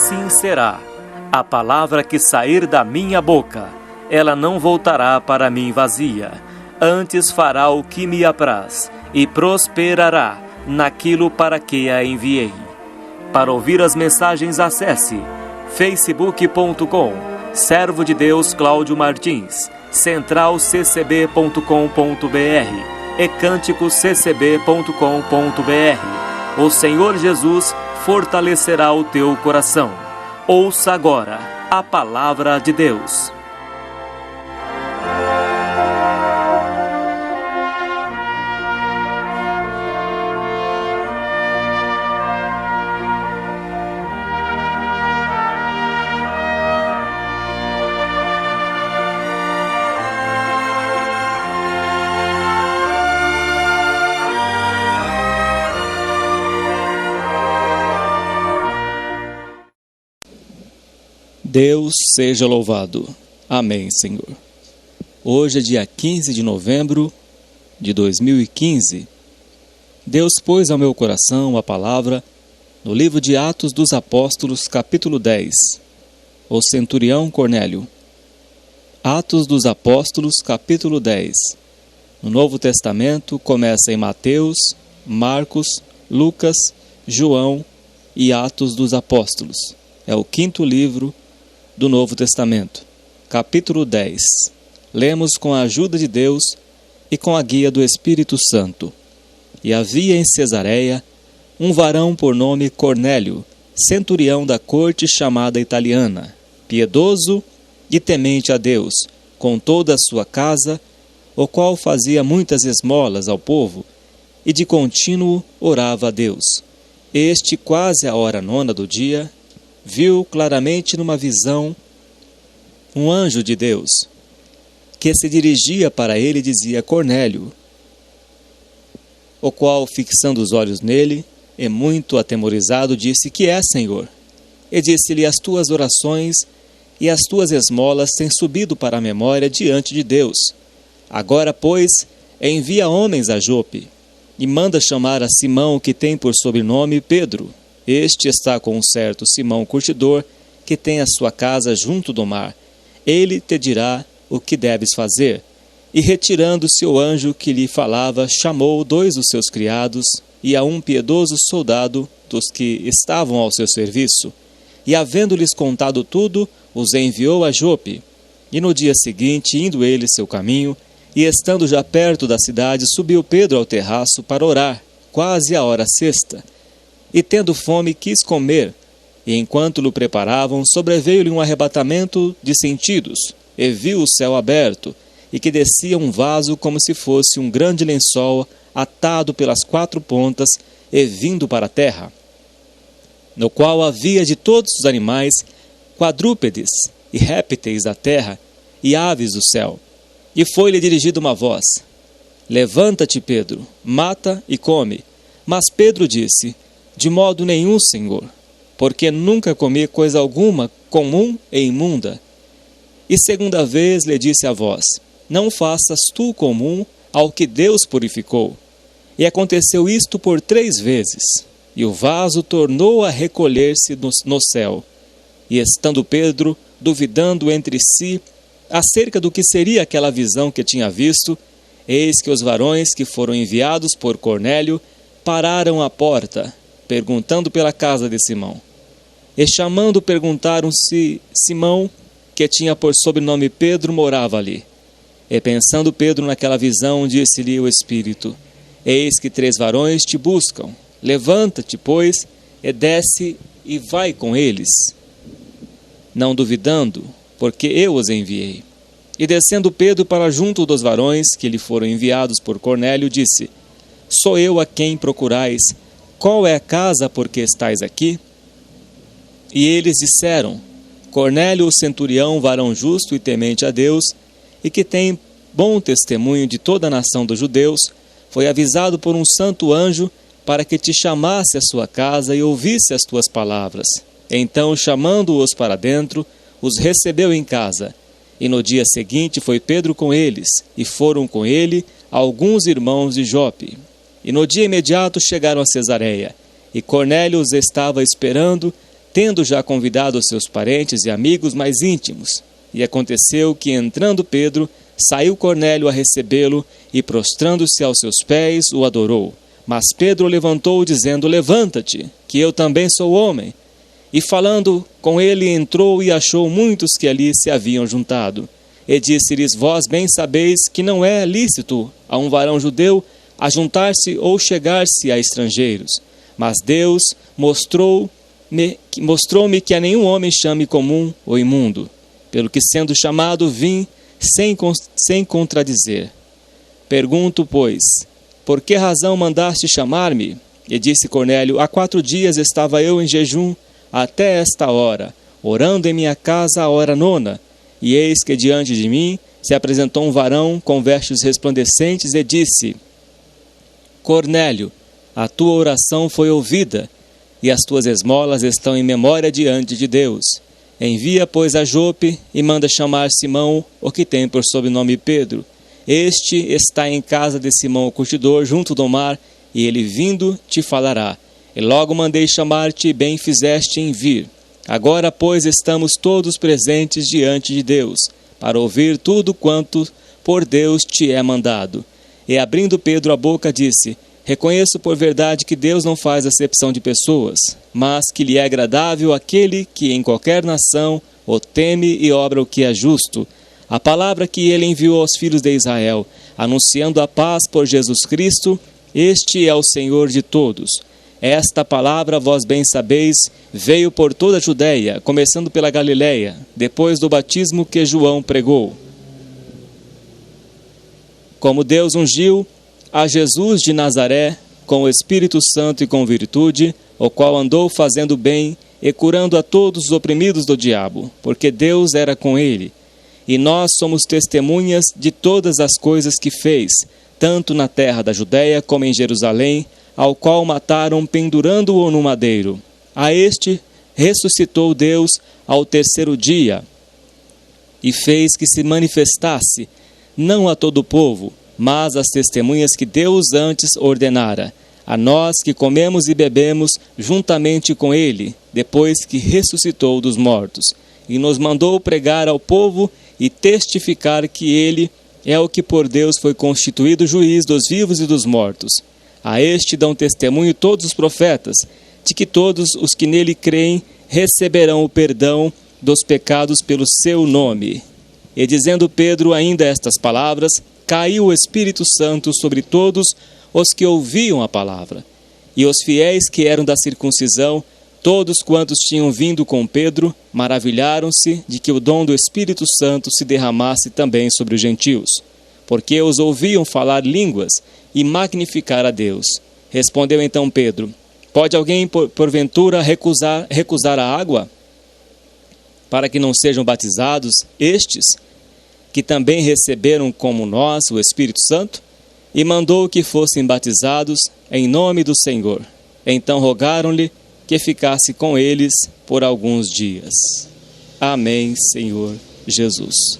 assim será. A palavra que sair da minha boca, ela não voltará para mim vazia. Antes fará o que me apraz e prosperará naquilo para que a enviei. Para ouvir as mensagens, acesse facebook.com, Servo de Deus Cláudio Martins, centralccb.com.br e cânticosccb.com.br. O Senhor Jesus fortalecerá o teu coração. Ouça agora a palavra de Deus. Deus seja louvado. Amém, Senhor. Hoje é dia 15 de novembro de 2015. Deus pôs ao meu coração a palavra no livro de Atos dos Apóstolos, capítulo 10. O centurião Cornélio. Atos dos Apóstolos, capítulo 10. No Novo Testamento começa em Mateus, Marcos, Lucas, João e Atos dos Apóstolos. É o quinto livro do Novo Testamento, capítulo 10. Lemos com a ajuda de Deus e com a guia do Espírito Santo. E havia em Cesareia um varão por nome Cornélio, centurião da corte chamada italiana, piedoso e temente a Deus, com toda a sua casa, o qual fazia muitas esmolas ao povo, e de contínuo orava a Deus. Este, quase à hora 9 do dia, viu claramente numa visão um anjo de Deus, que se dirigia para ele e dizia: Cornélio. O qual, fixando os olhos nele, e muito atemorizado, disse: Que é, Senhor? E disse-lhe: As tuas orações e as tuas esmolas têm subido para a memória diante de Deus. Agora, pois, envia homens a Jope, e manda chamar a Simão, que tem por sobrenome Pedro. Este está com um certo Simão curtidor, que tem a sua casa junto do mar. Ele te dirá o que deves fazer. E retirando-se o anjo que lhe falava, chamou 2 dos seus criados e a um piedoso soldado dos que estavam ao seu serviço. E havendo-lhes contado tudo, os enviou a Jope. E no dia seguinte, indo ele seu caminho, e estando já perto da cidade, subiu Pedro ao terraço para orar, quase à hora sexta. E tendo fome, quis comer, e enquanto lhe preparavam, sobreveio-lhe um arrebatamento de sentidos, e viu o céu aberto, e que descia um vaso como se fosse um grande lençol, atado pelas 4 pontas, e vindo para a terra, no qual havia de todos os animais, quadrúpedes e répteis da terra, e aves do céu. E foi-lhe dirigida uma voz: Levanta-te, Pedro, mata e come. Mas Pedro disse: De modo nenhum, Senhor, porque nunca comi coisa alguma comum e imunda. E segunda vez lhe disse a voz: Não faças tu comum ao que Deus purificou. E aconteceu isto por 3 vezes, e o vaso tornou a recolher-se no céu. E estando Pedro duvidando entre si acerca do que seria aquela visão que tinha visto, eis que os varões que foram enviados por Cornélio pararam à porta, perguntando pela casa de Simão. E chamando, perguntaram se Simão, que tinha por sobrenome Pedro, morava ali. E pensando Pedro naquela visão, disse-lhe o Espírito: Eis que 3 varões te buscam. Levanta-te, pois, e desce e vai com eles, não duvidando, porque eu os enviei. E descendo Pedro para junto dos varões que lhe foram enviados por Cornélio, disse: Sou eu a quem procurais. Qual é a casa por que estáis aqui? E eles disseram: Cornélio, o centurião, varão justo e temente a Deus, e que tem bom testemunho de toda a nação dos judeus, foi avisado por um santo anjo para que te chamasse à sua casa e ouvisse as tuas palavras. Então, chamando-os para dentro, os recebeu em casa. E no dia seguinte foi Pedro com eles, e foram com ele alguns irmãos de Jope. E no dia imediato chegaram a Cesareia, e Cornélio os estava esperando, tendo já convidado os seus parentes e amigos mais íntimos. E aconteceu que, entrando Pedro, saiu Cornélio a recebê-lo e, prostrando-se aos seus pés, o adorou. Mas Pedro levantou, dizendo: levanta-te, que eu também sou homem. E falando com ele, entrou e achou muitos que ali se haviam juntado. E disse-lhes: vós bem sabeis que não é lícito a um varão judeu ajuntar-se ou chegar-se a estrangeiros. Mas Deus mostrou-me que a nenhum homem chame comum ou imundo, pelo que, sendo chamado, vim sem contradizer. Pergunto, pois, por que razão mandaste chamar-me? E disse Cornélio: há 4 dias estava eu em jejum até esta hora, orando em minha casa a hora 9, e eis que diante de mim se apresentou um varão com vestes resplandecentes e disse: Cornélio, a tua oração foi ouvida, e as tuas esmolas estão em memória diante de Deus. Envia, pois, a Jope e manda chamar Simão, o que tem por sobrenome Pedro. Este está em casa de Simão o curtidor, junto do mar, e ele vindo te falará. E logo mandei chamar-te, e bem fizeste em vir. Agora, pois, estamos todos presentes diante de Deus, para ouvir tudo quanto por Deus te é mandado. E abrindo Pedro a boca, disse: reconheço por verdade que Deus não faz acepção de pessoas, mas que lhe é agradável aquele que em qualquer nação o teme e obra o que é justo. A palavra que ele enviou aos filhos de Israel, anunciando a paz por Jesus Cristo, este é o Senhor de todos. Esta palavra, vós bem sabeis, veio por toda a Judéia, começando pela Galiléia, depois do batismo que João pregou. Como Deus ungiu a Jesus de Nazaré com o Espírito Santo e com virtude, o qual andou fazendo bem e curando a todos os oprimidos do diabo, porque Deus era com ele. E nós somos testemunhas de todas as coisas que fez, tanto na terra da Judéia como em Jerusalém, ao qual mataram pendurando-o no madeiro. A este ressuscitou Deus ao 3º dia, e fez que se manifestasse, não a todo o povo, mas às testemunhas que Deus antes ordenara, a nós que comemos e bebemos juntamente com ele, depois que ressuscitou dos mortos, e nos mandou pregar ao povo e testificar que ele é o que por Deus foi constituído juiz dos vivos e dos mortos. A este dão testemunho todos os profetas, de que todos os que nele creem receberão o perdão dos pecados pelo seu nome. E dizendo Pedro ainda estas palavras, caiu o Espírito Santo sobre todos os que ouviam a palavra. E os fiéis que eram da circuncisão, todos quantos tinham vindo com Pedro, maravilharam-se de que o dom do Espírito Santo se derramasse também sobre os gentios, porque os ouviam falar línguas e magnificar a Deus. Respondeu então Pedro: pode alguém porventura recusar a água, para que não sejam batizados estes, que também receberam como nós o Espírito Santo? E mandou que fossem batizados em nome do Senhor. Então rogaram-lhe que ficasse com eles por alguns dias. Amém, Senhor Jesus.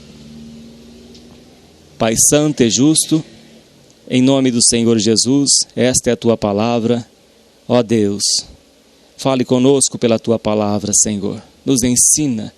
Pai santo e justo, em nome do Senhor Jesus, esta é a tua palavra. Ó Deus, fale conosco pela tua palavra, Senhor. Nos ensina,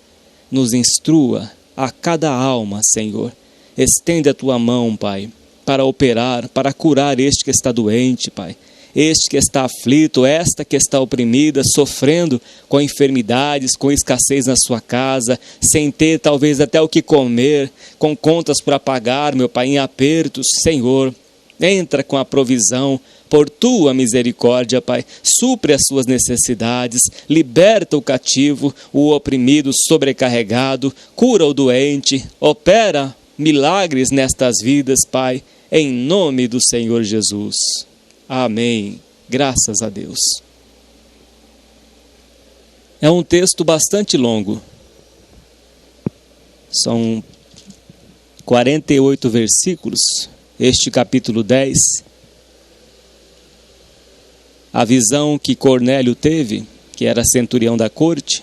nos instrua a cada alma, Senhor. Estende a tua mão, Pai, para operar, para curar este que está doente, Pai. Este que está aflito, esta que está oprimida, sofrendo com enfermidades, com escassez na sua casa, sem ter talvez até o que comer, com contas para pagar, meu Pai, em apertos. Senhor, entra com a provisão, por tua misericórdia, Pai, supre as suas necessidades, liberta o cativo, o oprimido, sobrecarregado, cura o doente, opera milagres nestas vidas, Pai, em nome do Senhor Jesus. Amém. Graças a Deus. É um texto bastante longo. São 48 versículos, este capítulo 10. A visão que Cornélio teve, que era centurião da corte,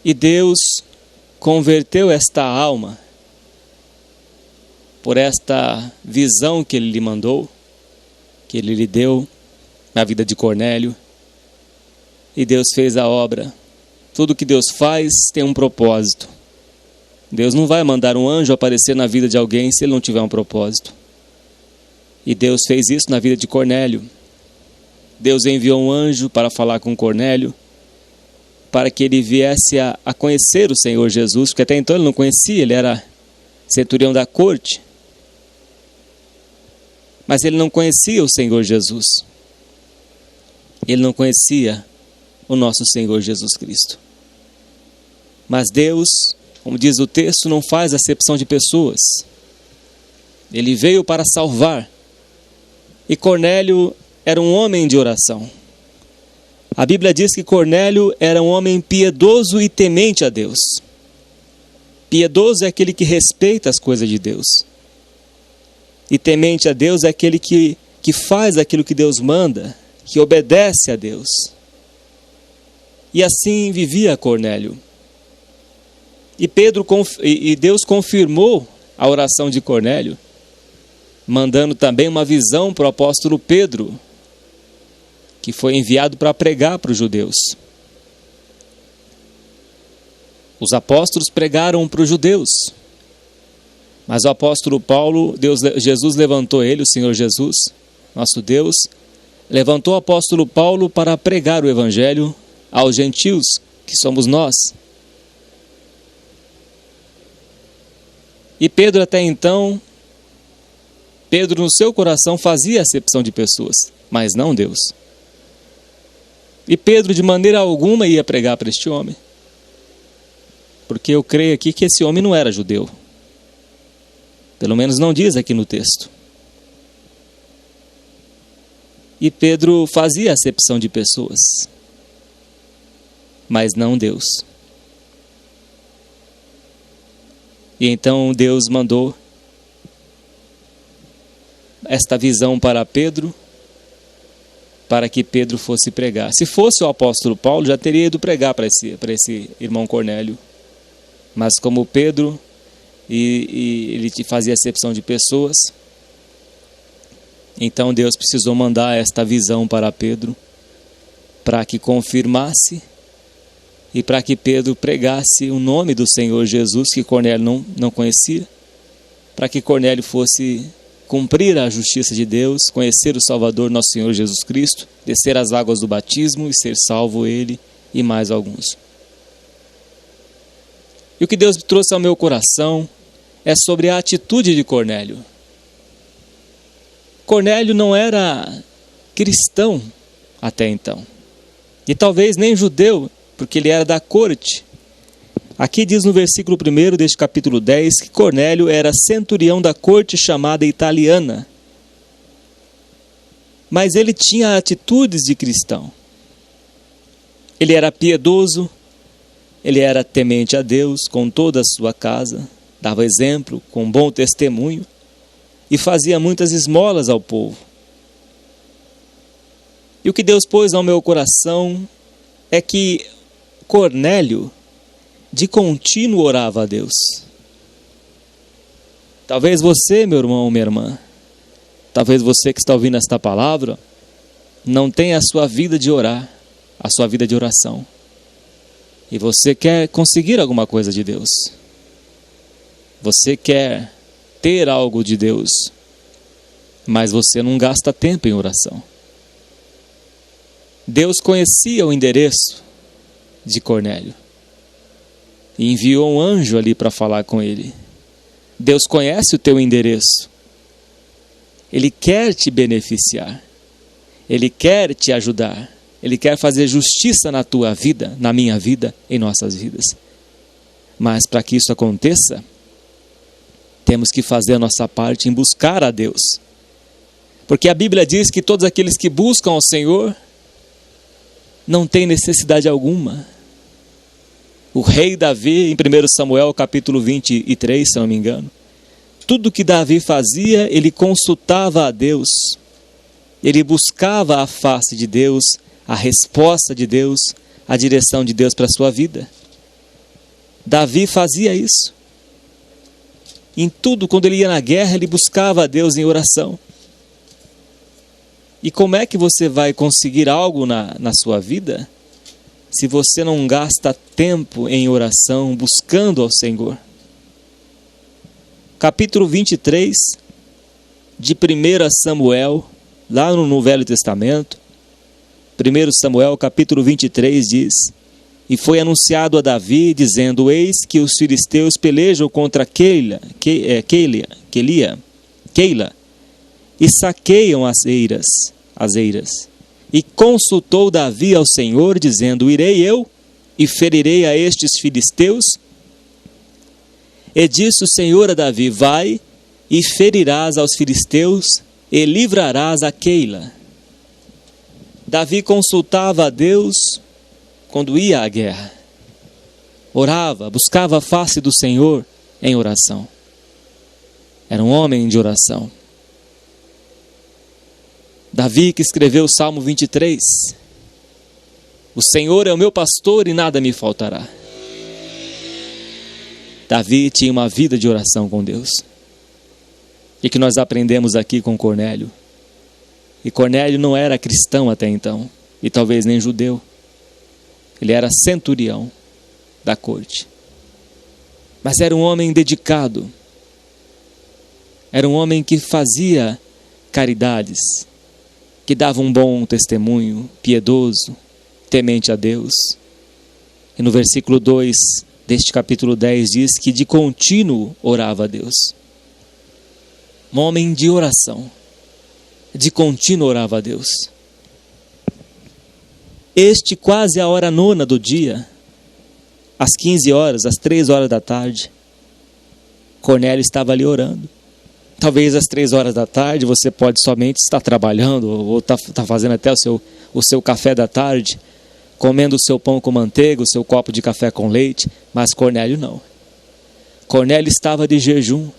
e Deus converteu esta alma por esta visão que ele lhe mandou, que ele lhe deu na vida de Cornélio. e Deus fez a obra. Tudo que Deus faz tem um propósito. Deus não vai mandar um anjo aparecer na vida de alguém se ele não tiver um propósito. E Deus fez isso na vida de Cornélio. Deus enviou um anjo para falar com Cornélio, para que ele viesse a conhecer o Senhor Jesus, porque até então ele não conhecia, ele era centurião da corte. Mas ele não conhecia o Senhor Jesus. Ele não conhecia o nosso Senhor Jesus Cristo. Mas Deus, como diz o texto, não faz acepção de pessoas. Ele veio para salvar. E Cornélio era um homem de oração. A Bíblia diz que Cornélio era um homem piedoso e temente a Deus. Piedoso é aquele que respeita as coisas de Deus. E temente a Deus é aquele que faz aquilo que Deus manda, que obedece a Deus. E assim vivia Cornélio. E Deus confirmou a oração de Cornélio, mandando também uma visão para o apóstolo Pedro, que foi enviado para pregar para os judeus. Os apóstolos pregaram para os judeus, mas o apóstolo Paulo, Jesus levantou ele, o Senhor Jesus, nosso Deus, levantou o apóstolo Paulo para pregar o evangelho aos gentios, que somos nós. E Pedro até então, Pedro no seu coração fazia acepção de pessoas, mas não Deus. E Pedro de maneira alguma ia pregar para este homem, porque eu creio aqui que esse homem não era judeu. Pelo menos não diz aqui no texto. E Pedro fazia acepção de pessoas, mas não Deus. E então Deus mandou esta visão para Pedro, para que Pedro fosse pregar. Se fosse o apóstolo Paulo, já teria ido pregar para esse irmão Cornélio. Mas como Pedro, ele fazia acepção de pessoas, então Deus precisou mandar esta visão para Pedro, para que confirmasse e para que Pedro pregasse o nome do Senhor Jesus, que Cornélio não conhecia, para que Cornélio fosse cumprir a justiça de Deus, conhecer o Salvador, nosso Senhor Jesus Cristo, descer as águas do batismo e ser salvo ele e mais alguns. E o que Deus trouxe ao meu coração é sobre a atitude de Cornélio. Cornélio não era cristão até então, e talvez nem judeu, porque ele era da corte. Aqui diz no versículo 1 deste capítulo 10 que Cornélio era centurião da corte chamada italiana. Mas ele tinha atitudes de cristão. Ele era piedoso, ele era temente a Deus com toda a sua casa, dava exemplo com bom testemunho e fazia muitas esmolas ao povo. E o que Deus pôs ao meu coração é que Cornélio de contínuo orava a Deus. Talvez você, meu irmão, minha irmã, talvez você que está ouvindo esta palavra, não tenha a sua vida de orar, a sua vida de oração. E você quer conseguir alguma coisa de Deus. Você quer ter algo de Deus, mas você não gasta tempo em oração. Deus conhecia o endereço de Cornélio e enviou um anjo ali para falar com ele. Deus conhece o teu endereço. Ele quer te beneficiar. Ele quer te ajudar. Ele quer fazer justiça na tua vida, na minha vida, em nossas vidas. Mas para que isso aconteça, temos que fazer a nossa parte em buscar a Deus. Porque a Bíblia diz que todos aqueles que buscam ao Senhor não têm necessidade alguma. O rei Davi, em 1 Samuel capítulo 23, se não me engano, tudo que Davi fazia, ele consultava a Deus. Ele buscava a face de Deus, a resposta de Deus, a direção de Deus para a sua vida. Davi fazia isso. Em tudo, quando ele ia na guerra, ele buscava a Deus em oração. E como é que você vai conseguir algo na sua vida se você não gasta tempo em oração, buscando ao Senhor. Capítulo 23 de 1 Samuel, lá no Velho Testamento. 1 Samuel, capítulo 23, diz: E foi anunciado a Davi, dizendo: Eis que os filisteus pelejam contra Keila, e saqueiam as eiras. E consultou Davi ao Senhor, dizendo: Irei eu e ferirei a estes filisteus? E disse o Senhor a Davi: Vai e ferirás aos filisteus e livrarás a Keila. Davi consultava a Deus quando ia à guerra. Orava, buscava a face do Senhor em oração. Era um homem de oração. Davi, que escreveu o Salmo 23, o Senhor é o meu pastor e nada me faltará. Davi tinha uma vida de oração com Deus. E que nós aprendemos aqui com Cornélio. E Cornélio não era cristão até então, e talvez nem judeu. Ele era centurião da corte. Mas era um homem dedicado. Era um homem que fazia caridades, que dava um bom testemunho, piedoso, temente a Deus. E no versículo 2 deste capítulo 10 diz que de contínuo orava a Deus. Um homem de oração, de contínuo orava a Deus. Este quase a hora nona do dia, às 15 horas, às 3 horas da tarde, Cornélio estava ali orando. Talvez às 3 horas da tarde você pode somente estar trabalhando, ou está fazendo até o seu café da tarde, comendo o seu pão com manteiga, o seu copo de café com leite, mas Cornélio não. Cornélio estava de jejum.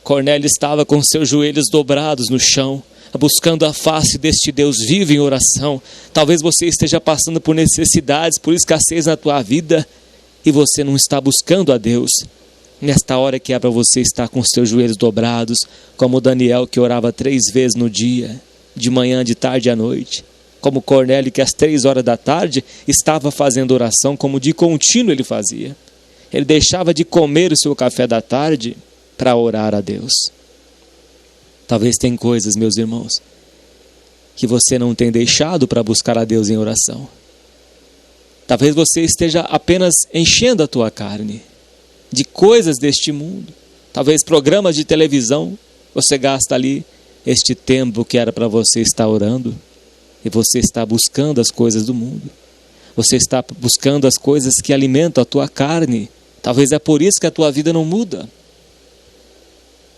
Cornélio estava com seus joelhos dobrados no chão, buscando a face deste Deus vivo em oração. Talvez você esteja passando por necessidades, por escassez na tua vida, e você não está buscando a Deus. Nesta hora que é para você estar com seus joelhos dobrados, como Daniel, que orava 3 vezes no dia, de manhã, de tarde e à noite. Como Cornélio, que às 3 horas da tarde estava fazendo oração, como de contínuo ele fazia. Ele deixava de comer o seu café da tarde para orar a Deus. Talvez tem coisas, meus irmãos, que você não tem deixado para buscar a Deus em oração. Talvez você esteja apenas enchendo a tua carne de coisas deste mundo. Talvez programas de televisão, você gasta ali este tempo que era para você estar orando, e você está buscando as coisas do mundo. Você está buscando as coisas que alimentam a tua carne. Talvez é por isso que a tua vida não muda.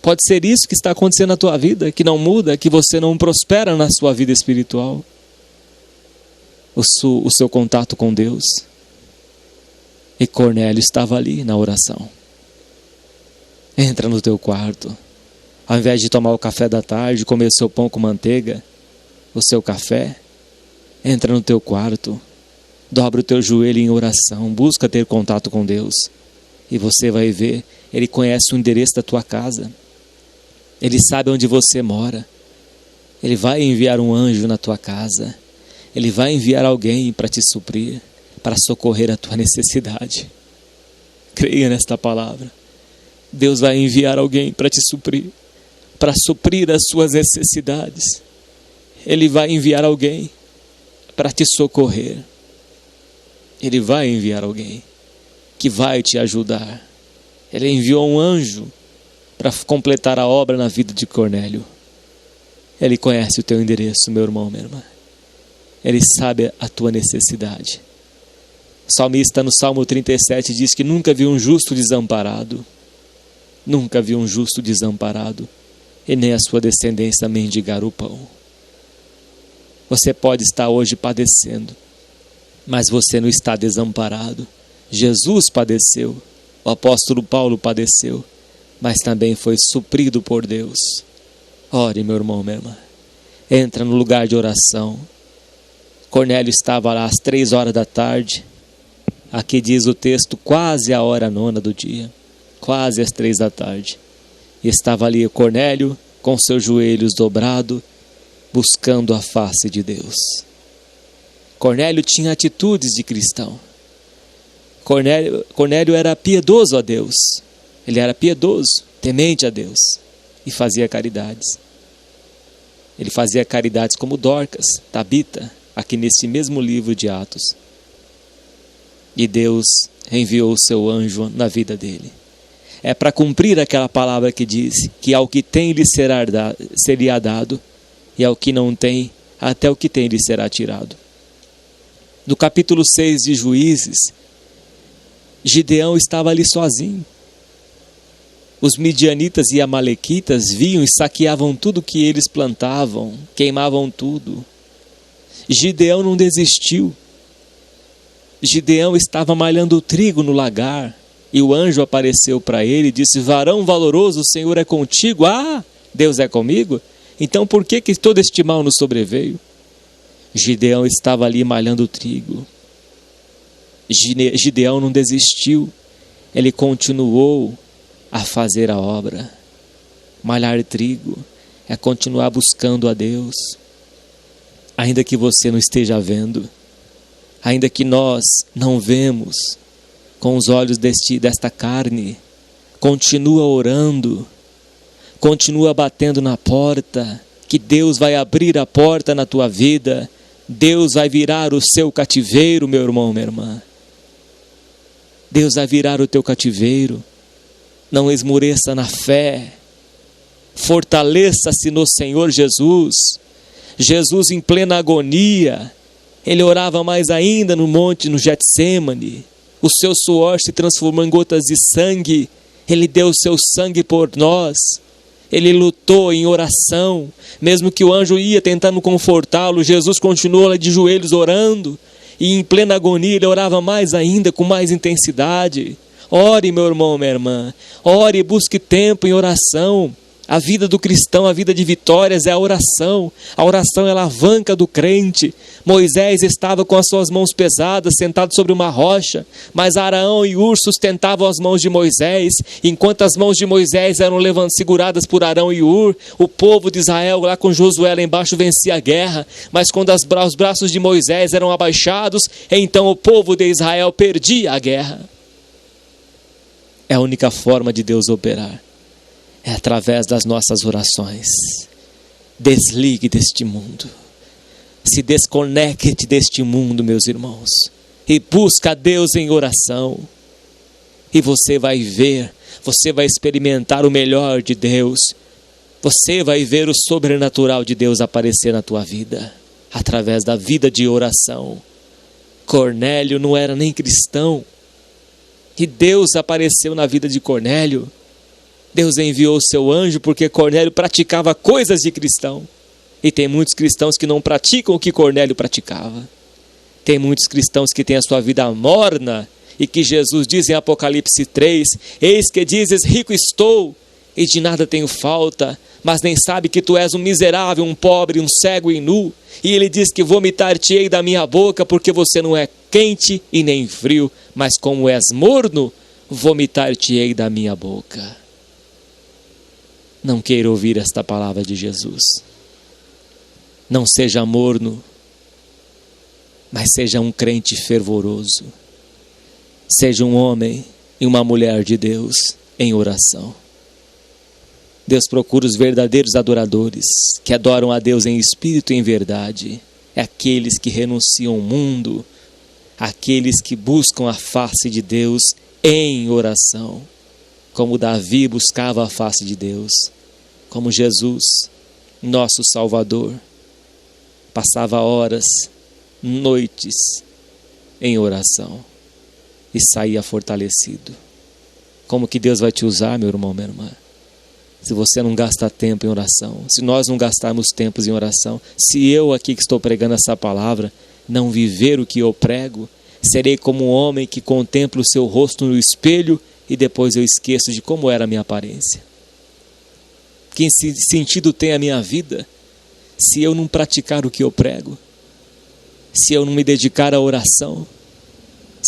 Pode ser isso que está acontecendo na tua vida, que não muda, que você não prospera na sua vida espiritual. O seu contato com Deus. E Cornélio estava ali na oração. Entra no teu quarto. Ao invés de tomar o café da tarde, comer o seu pão com manteiga, o seu café, entra no teu quarto. Dobra o teu joelho em oração. Busca ter contato com Deus. E você vai ver, Ele conhece o endereço da tua casa. Ele sabe onde você mora. Ele vai enviar um anjo na tua casa. Ele vai enviar alguém para te suprir, para socorrer a tua necessidade. Creia nesta palavra. Deus vai enviar alguém para te suprir, para suprir as suas necessidades. Ele vai enviar alguém para te socorrer. Ele vai enviar alguém que vai te ajudar. Ele enviou um anjo para completar a obra na vida de Cornélio. Ele conhece o teu endereço, meu irmão, minha irmã. Ele sabe a tua necessidade. O salmista no Salmo 37 diz que nunca viu um justo desamparado. Nunca viu um justo desamparado, e nem a sua descendência mendigar o pão. Você pode estar hoje padecendo, mas você não está desamparado. Jesus padeceu, o apóstolo Paulo padeceu, mas também foi suprido por Deus. Ore, meu irmão, minha irmã. Entra no lugar de oração. Cornélio estava lá às 3 horas da tarde. Aqui diz o texto, quase a hora nona do dia. Quase às 3 da tarde. E estava ali Cornélio, com seus joelhos dobrados, buscando a face de Deus. Cornélio tinha atitudes de cristão. Cornélio era piedoso a Deus. Ele era piedoso, temente a Deus, e fazia caridades. Ele fazia caridades como Dorcas, Tabita, aqui nesse mesmo livro de Atos. E Deus enviou o seu anjo na vida dele. É para cumprir aquela palavra que diz que ao que tem lhe seria dado, e ao que não tem, até o que tem lhe será tirado. No capítulo 6 de Juízes, Gideão estava ali sozinho. Os midianitas e amalequitas vinham e saqueavam tudo que eles plantavam, queimavam tudo. Gideão não desistiu. Gideão estava malhando o trigo no lagar, e o anjo apareceu para ele e disse: varão valoroso, o Senhor é contigo. Ah, Deus é comigo? Então por que todo este mal nos sobreveio? Gideão estava ali malhando o trigo. Gideão não desistiu. Ele continuou a fazer a obra. Malhar trigo é continuar buscando a Deus. Ainda que você não esteja vendo, ainda que nós não vemos com os olhos desta carne, continua orando, continua batendo na porta, que Deus vai abrir a porta na tua vida. Deus vai virar o seu cativeiro, meu irmão, minha irmã. Deus vai virar o teu cativeiro. Não esmoreça na fé. Fortaleça-se no Senhor Jesus. Jesus em plena agonia, ele orava mais ainda no monte, no Getsêmani. O seu suor se transformou em gotas de sangue. Ele deu o seu sangue por nós. Ele lutou em oração. Mesmo que o anjo ia tentando confortá-lo, Jesus continuou lá de joelhos orando. E em plena agonia ele orava mais ainda, com mais intensidade. Ore, meu irmão, minha irmã. Ore e busque tempo em oração. A vida do cristão, a vida de vitórias é a oração. A oração é a alavanca do crente. Moisés estava com as suas mãos pesadas, sentado sobre uma rocha, mas Arão e Hur sustentavam as mãos de Moisés. Enquanto as mãos de Moisés eram seguradas por Arão e Hur, o povo de Israel lá com Josué lá embaixo vencia a guerra. Mas quando os braços de Moisés eram abaixados, então o povo de Israel perdia a guerra. É a única forma de Deus operar. É através das nossas orações. Desligue deste mundo. Se desconecte deste mundo, meus irmãos. E busca a Deus em oração. E você vai ver, você vai experimentar o melhor de Deus. Você vai ver o sobrenatural de Deus aparecer na tua vida. Através da vida de oração. Cornélio não era nem cristão. E Deus apareceu na vida de Cornélio. Deus enviou o seu anjo porque Cornélio praticava coisas de cristão. E tem muitos cristãos que não praticam o que Cornélio praticava. Tem muitos cristãos que têm a sua vida morna e que Jesus diz em Apocalipse 3, eis que dizes, rico estou e de nada tenho falta, mas nem sabe que tu és um miserável, um pobre, um cego e nu. E ele diz que vomitar-te-ei da minha boca porque você não é quente e nem frio, mas como és morno, vomitar-te-ei da minha boca. Não queira ouvir esta palavra de Jesus. Não seja morno, mas seja um crente fervoroso. Seja um homem e uma mulher de Deus em oração. Deus procura os verdadeiros adoradores, que adoram a Deus em espírito e em verdade. É aqueles que renunciam ao mundo, aqueles que buscam a face de Deus em oração. Como Davi buscava a face de Deus, como Jesus, nosso Salvador, passava horas, noites em oração e saía fortalecido. Como que Deus vai te usar, meu irmão, minha irmã? Se você não gasta tempo em oração, se nós não gastarmos tempos em oração, se eu aqui que estou pregando essa palavra, não viver o que eu prego, serei como um homem que contempla o seu rosto no espelho e depois eu esqueço de como era a minha aparência. Que sentido tem a minha vida se eu não praticar o que eu prego? Se eu não me dedicar à oração?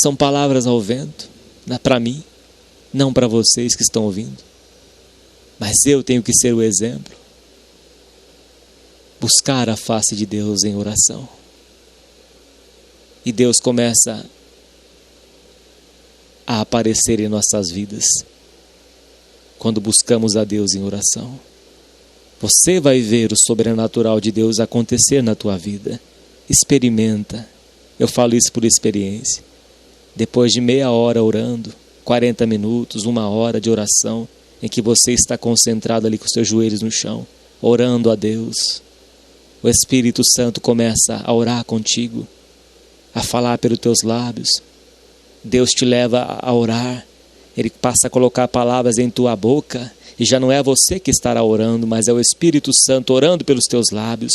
São palavras ao vento, para mim, não para vocês que estão ouvindo. Mas eu tenho que ser o exemplo. Buscar a face de Deus em oração. e Deus começa a aparecer em nossas vidas quando buscamos a Deus em oração. Você vai ver o sobrenatural de Deus acontecer na tua vida. Experimenta. Eu falo isso por experiência. Depois de meia hora orando, 40 minutos, 1 hora de oração, em que você está concentrado ali com os seus joelhos no chão, orando a Deus, o Espírito Santo começa a orar contigo, a falar pelos teus lábios. Deus te leva a orar, Ele passa a colocar palavras em tua boca, e já não é você que estará orando, mas é o Espírito Santo orando pelos teus lábios,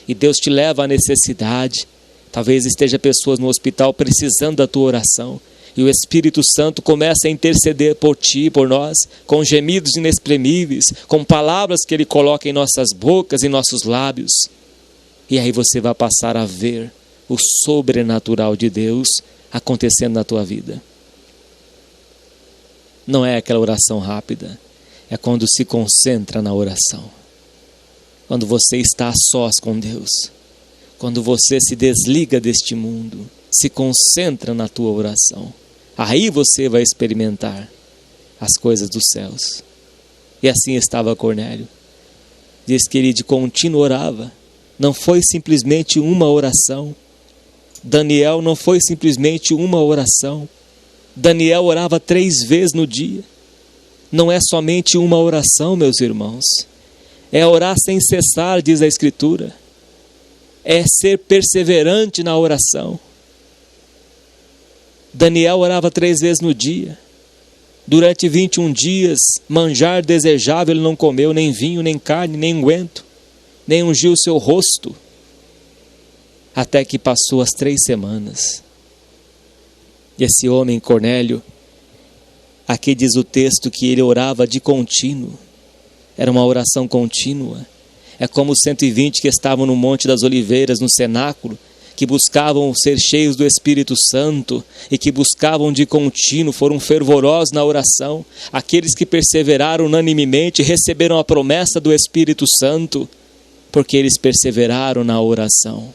e Deus te leva à necessidade. Talvez esteja pessoas no hospital precisando da tua oração, e o Espírito Santo começa a interceder por ti, por nós, com gemidos inexprimíveis, com palavras que Ele coloca em nossas bocas, em nossos lábios. E aí você vai passar a ver o sobrenatural de Deus acontecendo na tua vida. Não é aquela oração rápida, é quando se concentra na oração. Quando você está a sós com Deus, quando você se desliga deste mundo, se concentra na tua oração, aí você vai experimentar as coisas dos céus. E assim estava Cornélio. Diz que ele de contínuo orava. Não foi simplesmente uma oração. Daniel não foi simplesmente uma oração. Daniel orava 3 vezes no dia. Não é somente uma oração, meus irmãos. É orar sem cessar, diz a Escritura. É ser perseverante na oração. Daniel orava 3 vezes no dia. Durante 21 dias, manjar desejável ele não comeu, nem vinho, nem carne, nem unguento, nem ungiu o seu rosto, até que passou as 3 semanas. E esse homem, Cornélio, aqui diz o texto que ele orava de contínuo. Era uma oração contínua. É como os 120 que estavam no Monte das Oliveiras, no cenáculo, que buscavam ser cheios do Espírito Santo e que buscavam de contínuo, foram fervorosos na oração. Aqueles que perseveraram unanimemente receberam a promessa do Espírito Santo, porque eles perseveraram na oração.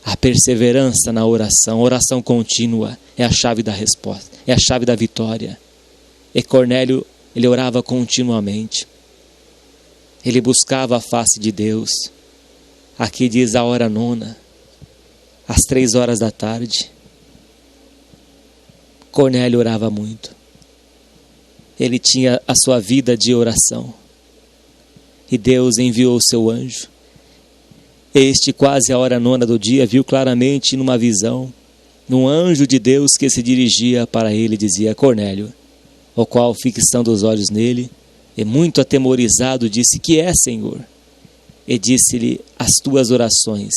A perseverança na oração, oração contínua, é a chave da resposta, é a chave da vitória. E Cornélio, ele orava continuamente. Ele buscava a face de Deus. Aqui diz a hora 9, às 3 horas da tarde. Cornélio orava muito. Ele tinha a sua vida de oração. E Deus enviou o seu anjo. Este, quase a hora 9 do dia, viu claramente numa visão, um anjo de Deus que se dirigia para ele e dizia: Cornélio, o qual, fixando os olhos nele, e muito atemorizado, disse: que é, Senhor? E disse-lhe: as tuas orações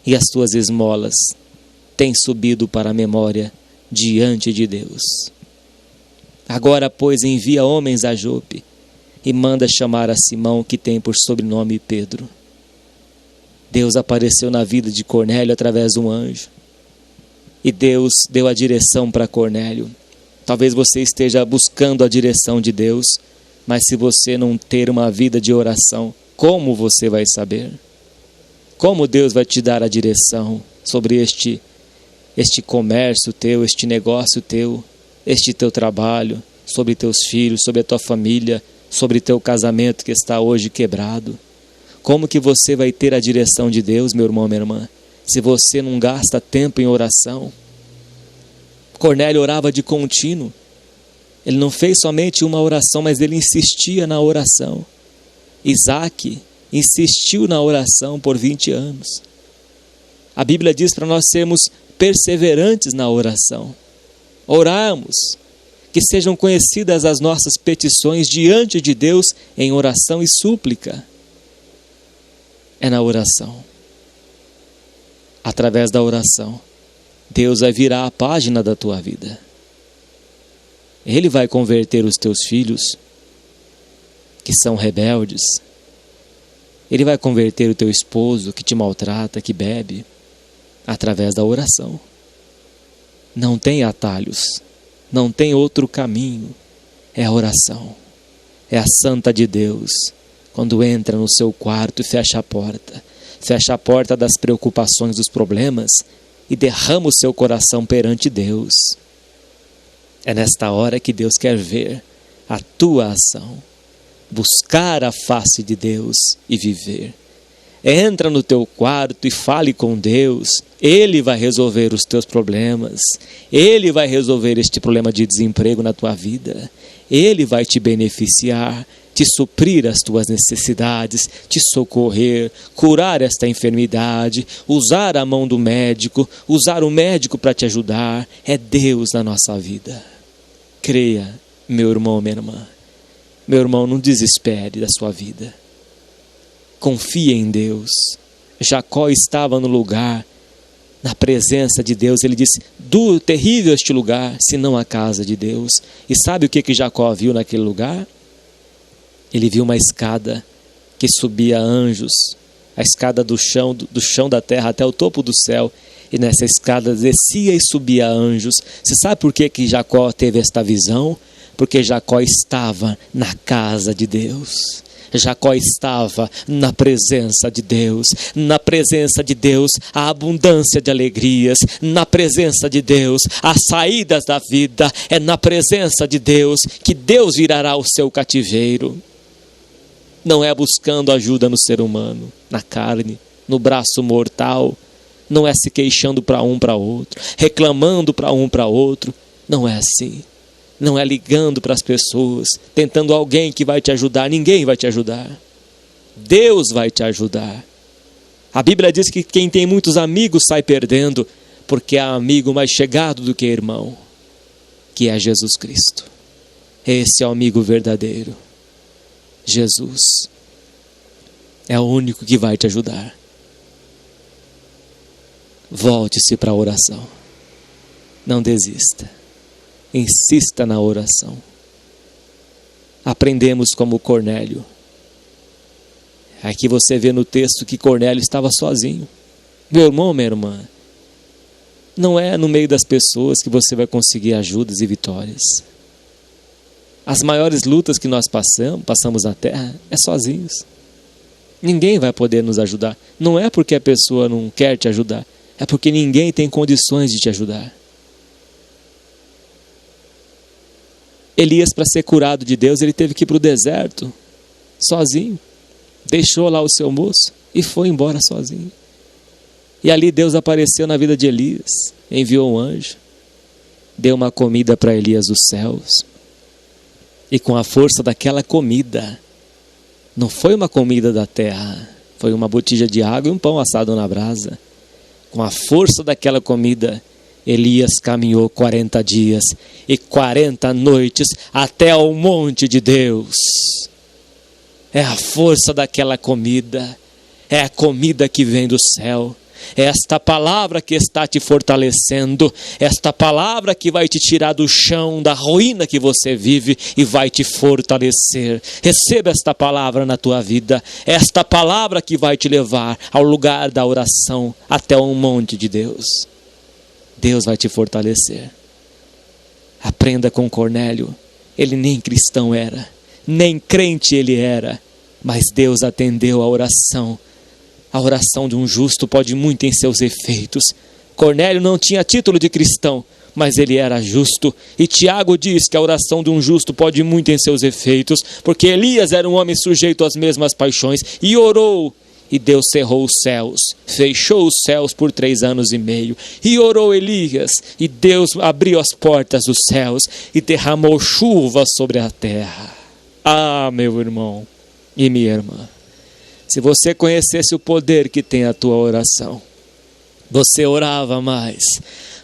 e as tuas esmolas têm subido para a memória diante de Deus. Agora, pois, envia homens a Jope e manda chamar a Simão, que tem por sobrenome Pedro. Deus apareceu na vida de Cornélio através de um anjo. E Deus deu a direção para Cornélio. Talvez você esteja buscando a direção de Deus, mas se você não ter uma vida de oração, como você vai saber? Como Deus vai te dar a direção sobre este comércio teu, este negócio teu, este teu trabalho, sobre teus filhos, sobre a tua família, sobre teu casamento que está hoje quebrado? Como que você vai ter a direção de Deus, meu irmão, minha irmã, se você não gasta tempo em oração? Cornélio orava de contínuo. Ele não fez somente uma oração, mas ele insistia na oração. Isaac insistiu na oração por 20 anos. A Bíblia diz para nós sermos perseverantes na oração. Orarmos, que sejam conhecidas as nossas petições diante de Deus em oração e súplica. É na oração. Através da oração, Deus vai virar a página da tua vida. Ele vai converter os teus filhos, que são rebeldes. Ele vai converter o teu esposo, que te maltrata, que bebe, através da oração. Não tem atalhos, não tem outro caminho. É a oração. É a santa de Deus. Quando entra no seu quarto e fecha a porta das preocupações, dos problemas, e derrama o seu coração perante Deus. É nesta hora que Deus quer ver a tua ação. Buscar a face de Deus e viver. Entra no teu quarto e fale com Deus. Ele vai resolver os teus problemas. Ele vai resolver este problema de desemprego na tua vida. Ele vai te beneficiar, te suprir as tuas necessidades, te socorrer, curar esta enfermidade, usar a mão do médico, usar o médico para te ajudar. É Deus na nossa vida. Creia, meu irmão, minha irmã. Meu irmão, não desespere da sua vida. Confie em Deus. Jacó estava no lugar, na presença de Deus. Ele disse: duro, terrível este lugar, senão a casa de Deus. E sabe o que Jacó viu naquele lugar? Ele viu uma escada que subia anjos, a escada do chão da terra até o topo do céu. E nessa escada descia e subia anjos. Você sabe por que Jacó teve esta visão? Porque Jacó estava na casa de Deus. Jacó estava na presença de Deus. Na presença de Deus, a abundância de alegrias. Na presença de Deus, as saídas da vida. É na presença de Deus que Deus virará o seu cativeiro. Não é buscando ajuda no ser humano, na carne, no braço mortal. Não é se queixando para um para outro, reclamando para um para outro. Não é assim. Não é ligando para as pessoas, tentando alguém que vai te ajudar. Ninguém vai te ajudar. Deus vai te ajudar. A Bíblia diz que quem tem muitos amigos sai perdendo, porque há amigo mais chegado do que irmão, que é Jesus Cristo. Esse é o amigo verdadeiro. Jesus é o único que vai te ajudar. Volte-se para a oração. Não desista. Insista na oração. Aprendemos como Cornélio. Aqui você vê no texto que Cornélio estava sozinho. Meu irmão, minha irmã, não é no meio das pessoas que você vai conseguir ajudas e vitórias. As maiores lutas que nós passamos na terra, é sozinhos. Ninguém vai poder nos ajudar. Não é porque a pessoa não quer te ajudar, é porque ninguém tem condições de te ajudar. Elias, para ser curado de Deus, ele teve que ir para o deserto, sozinho. Deixou lá o seu moço e foi embora sozinho. E ali Deus apareceu na vida de Elias, enviou um anjo, deu uma comida para Elias dos céus. E com a força daquela comida, não foi uma comida da terra, foi uma botija de água e um pão assado na brasa. Com a força daquela comida, Elias caminhou 40 dias e 40 noites até ao monte de Deus. É a força daquela comida, é a comida que vem do céu. É esta palavra que está te fortalecendo, esta palavra que vai te tirar do chão, da ruína que você vive e vai te fortalecer. Receba esta palavra na tua vida, esta palavra que vai te levar ao lugar da oração, até um monte de Deus. Deus vai te fortalecer. Aprenda com Cornélio. Ele nem cristão era, nem crente ele era, mas Deus atendeu a oração. A oração de um justo pode muito em seus efeitos. Cornélio não tinha título de cristão, mas ele era justo. E Tiago diz que a oração de um justo pode muito em seus efeitos, porque Elias era um homem sujeito às mesmas paixões e orou. E Deus cerrou os céus, fechou os céus por 3 anos e meio. E orou Elias, e Deus abriu as portas dos céus e derramou chuva sobre a terra. Ah, meu irmão e minha irmã, se você conhecesse o poder que tem a tua oração, você orava mais,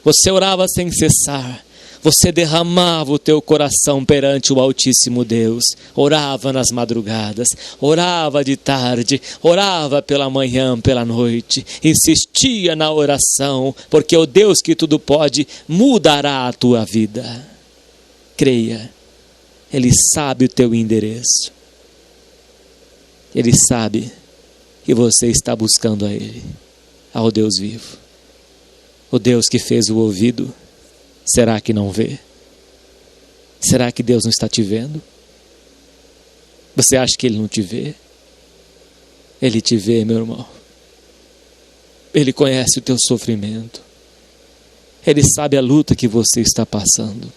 você orava sem cessar, você derramava o teu coração perante o Altíssimo Deus, orava nas madrugadas, orava de tarde, orava pela manhã, pela noite, insistia na oração, porque o Deus que tudo pode mudará a tua vida. Creia, Ele sabe o teu endereço, Ele sabe que você está buscando a Ele, ao Deus vivo, o Deus que fez o ouvido. Será que não vê? Será que Deus não está te vendo? Você acha que Ele não te vê? Ele te vê, meu irmão. Ele conhece o teu sofrimento. Ele sabe a luta que você está passando.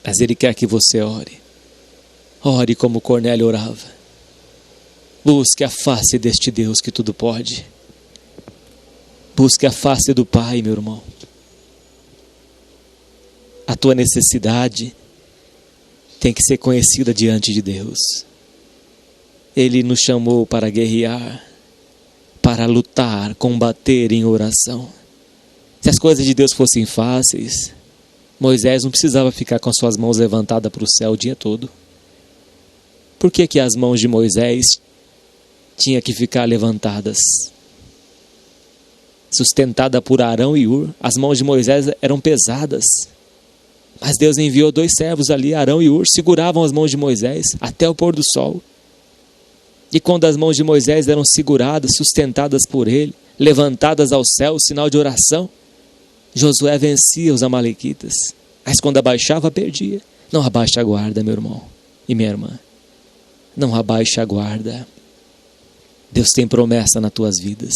Mas Ele quer que você ore. Ore como Cornélio orava. Busque a face deste Deus que tudo pode. Busque a face do Pai, meu irmão. A tua necessidade tem que ser conhecida diante de Deus. Ele nos chamou para guerrear, para lutar, combater em oração. Se as coisas de Deus fossem fáceis, Moisés não precisava ficar com as suas mãos levantadas para o céu o dia todo. Por que as mãos de Moisés tinham que ficar levantadas? Sustentada por Arão e Ur, as mãos de Moisés eram pesadas. Mas Deus enviou 2 servos ali, Arão e Ur, seguravam as mãos de Moisés até o pôr do sol. E quando as mãos de Moisés eram seguradas, sustentadas por ele, levantadas ao céu, sinal de oração, Josué vencia os amalequitas. Mas quando abaixava, perdia. Não abaixe a guarda, meu irmão e minha irmã. Não abaixe a guarda. Deus tem promessa nas tuas vidas.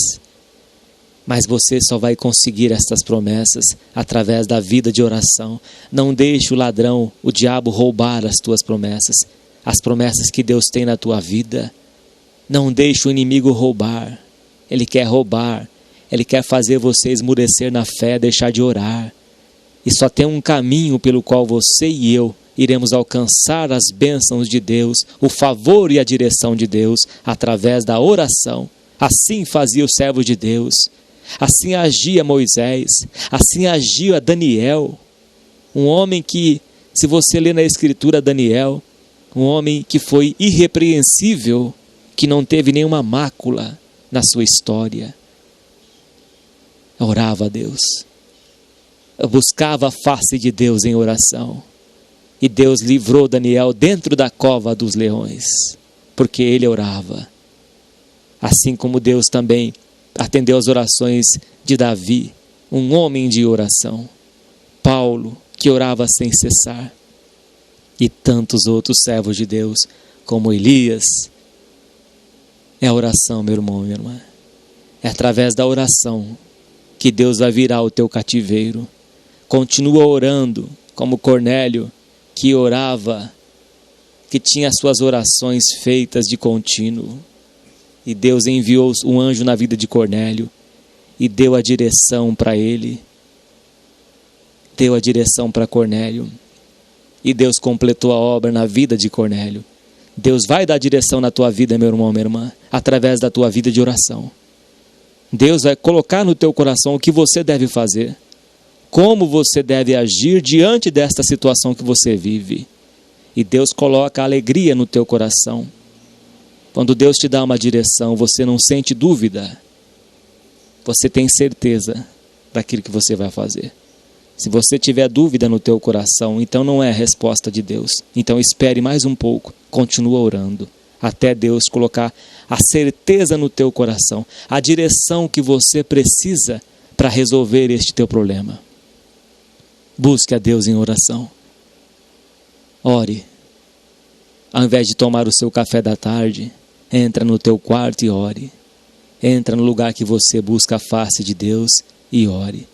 Mas você só vai conseguir estas promessas através da vida de oração. Não deixe o ladrão, o diabo, roubar as tuas promessas. As promessas que Deus tem na tua vida. Não deixe o inimigo roubar. Ele quer roubar. Ele quer fazer você esmurecer na fé, deixar de orar. E só tem um caminho pelo qual você e eu iremos alcançar as bênçãos de Deus, o favor e a direção de Deus, através da oração. Assim fazia o servo de Deus. Assim agia Moisés. Assim agia Daniel. Um homem que, se você ler na Escritura Daniel, um homem que foi irrepreensível, que não teve nenhuma mácula na sua história. Orava a Deus. Buscava a face de Deus em oração. E Deus livrou Daniel dentro da cova dos leões, porque ele orava. Assim como Deus também atendeu as orações de Davi, um homem de oração. Paulo, que orava sem cessar. E tantos outros servos de Deus, como Elias. É a oração, meu irmão e minha irmã. É através da oração que Deus vai virar o teu cativeiro. Continua orando, como Cornélio, que orava, que tinha as suas orações feitas de contínuo. E Deus enviou um anjo na vida de Cornélio e deu a direção para ele. Deu a direção para Cornélio. E Deus completou a obra na vida de Cornélio. Deus vai dar direção na tua vida, meu irmão, minha irmã, através da tua vida de oração. Deus vai colocar no teu coração o que você deve fazer, como você deve agir diante desta situação que você vive. E Deus coloca alegria no teu coração. Quando Deus te dá uma direção, você não sente dúvida. Você tem certeza daquilo que você vai fazer. Se você tiver dúvida no teu coração, então não é a resposta de Deus. Então espere mais um pouco, continua orando, até Deus colocar a certeza no teu coração, a direção que você precisa para resolver este teu problema. Busque a Deus em oração. Ore. Ao invés de tomar o seu café da tarde, entra no teu quarto e ore. Entra no lugar que você busca a face de Deus e ore.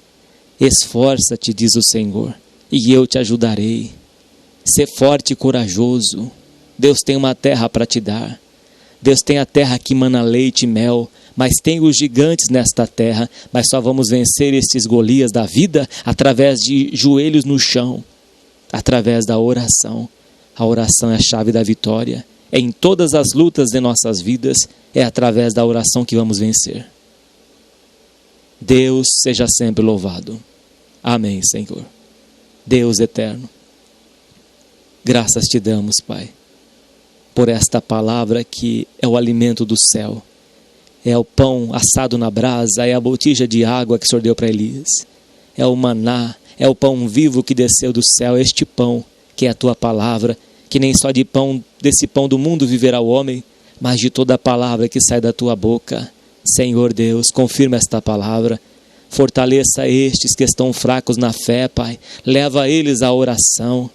Esforça-te, diz o Senhor, e eu te ajudarei. Sê forte e corajoso. Deus tem uma terra para te dar. Deus tem a terra que mana leite e mel, mas tem os gigantes nesta terra. Mas só vamos vencer estes Golias da vida através de joelhos no chão, através da oração. A oração é a chave da vitória. Em todas as lutas de nossas vidas, é através da oração que vamos vencer. Deus seja sempre louvado. Amém, Senhor. Deus eterno, graças te damos, Pai, por esta palavra que é o alimento do céu. É o pão assado na brasa, é a botija de água que o Senhor deu para Elias. É o maná, é o pão vivo que desceu do céu, este pão que é a tua palavra, que nem só de pão, desse pão do mundo viverá o homem, mas de toda a palavra que sai da tua boca. Senhor Deus, confirma esta palavra. Fortaleça estes que estão fracos na fé, Pai. Leva eles à oração.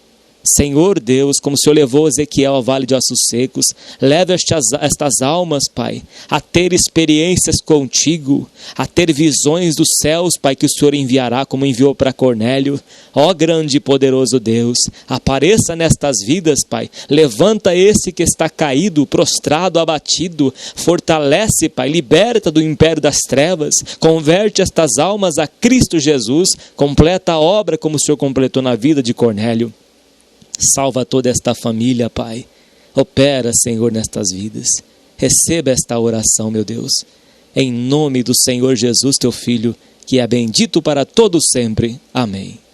Senhor Deus, como o Senhor levou Ezequiel ao vale de ossos secos, leva estas almas, Pai, a ter experiências contigo, a ter visões dos céus, Pai, que o Senhor enviará como enviou para Cornélio. Ó grande e poderoso Deus, apareça nestas vidas, Pai, levanta esse que está caído, prostrado, abatido, fortalece, Pai, liberta do império das trevas, converte estas almas a Cristo Jesus, completa a obra como o Senhor completou na vida de Cornélio. Salva toda esta família, Pai. Opera, Senhor, nestas vidas. Receba esta oração, meu Deus. Em nome do Senhor Jesus, teu Filho, que é bendito para todos sempre. Amém.